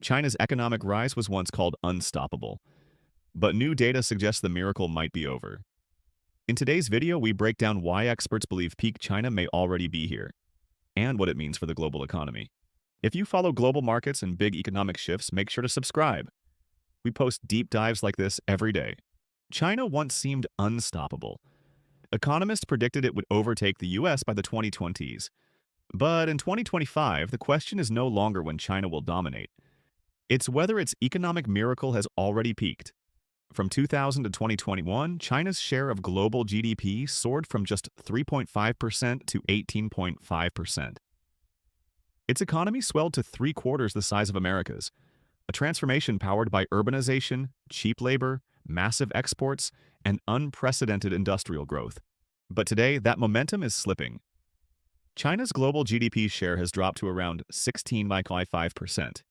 China's economic rise was once called unstoppable, but new data suggests the miracle might be over. In today's video, we break down why experts believe peak China may already be here, and what it means for the global economy. If you follow global markets and big economic shifts, make sure to subscribe. We post deep dives like this every day. China once seemed unstoppable. Economists predicted it would overtake the US by the 2020s. But in 2025, the question is no longer when China will dominate. It's whether its economic miracle has already peaked. From 2000 to 2021, China's share of global GDP soared from just 3.5% to 18.5%. Its economy swelled to three-quarters the size of America's, a transformation powered by urbanization, cheap labor, massive exports, and unprecedented industrial growth. But today, that momentum is slipping. China's global GDP share has dropped to around 16.5%.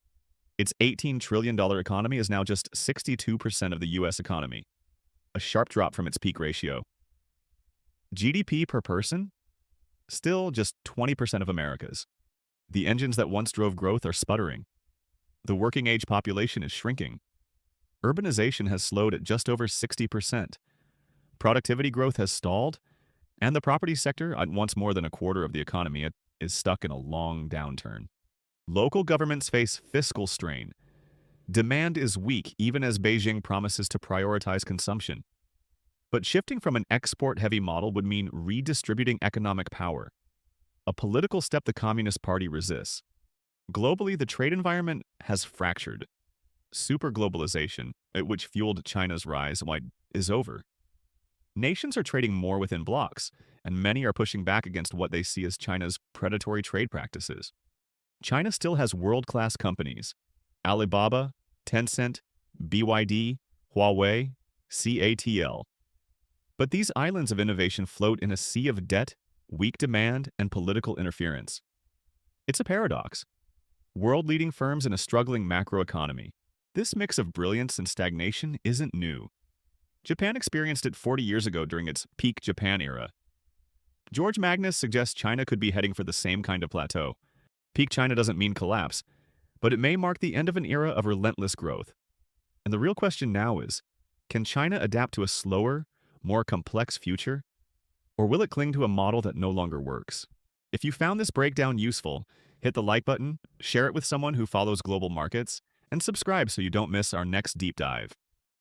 Its $18 trillion economy is now just 62% of the US economy, a sharp drop from its peak ratio. GDP per person? Still just 20% of America's. The engines that once drove growth are sputtering. The working-age population is shrinking. Urbanization has slowed at just over 60%. Productivity growth has stalled, and the property sector, at once more than a quarter of the economy, is stuck in a long downturn. Local governments face fiscal strain. Demand is weak even as Beijing promises to prioritize consumption. But shifting from an export-heavy model would mean redistributing economic power, a political step the Communist Party resists. Globally, the trade environment has fractured. Superglobalization, which fueled China's rise, is over. Nations are trading more within blocs, and many are pushing back against what they see as China's predatory trade practices. China still has world-class companies: Alibaba, Tencent, BYD, Huawei, CATL. But these islands of innovation float in a sea of debt, weak demand, and political interference. It's a paradox. World-leading firms in a struggling macroeconomy. This mix of brilliance and stagnation isn't new. Japan experienced it 40 years ago during its peak Japan era. George Magnus suggests China could be heading for the same kind of plateau. Peak China doesn't mean collapse, but it may mark the end of an era of relentless growth. And the real question now is, can China adapt to a slower, more complex future? Or will it cling to a model that no longer works? If you found this breakdown useful, hit the like button, share it with someone who follows global markets, and subscribe so you don't miss our next deep dive.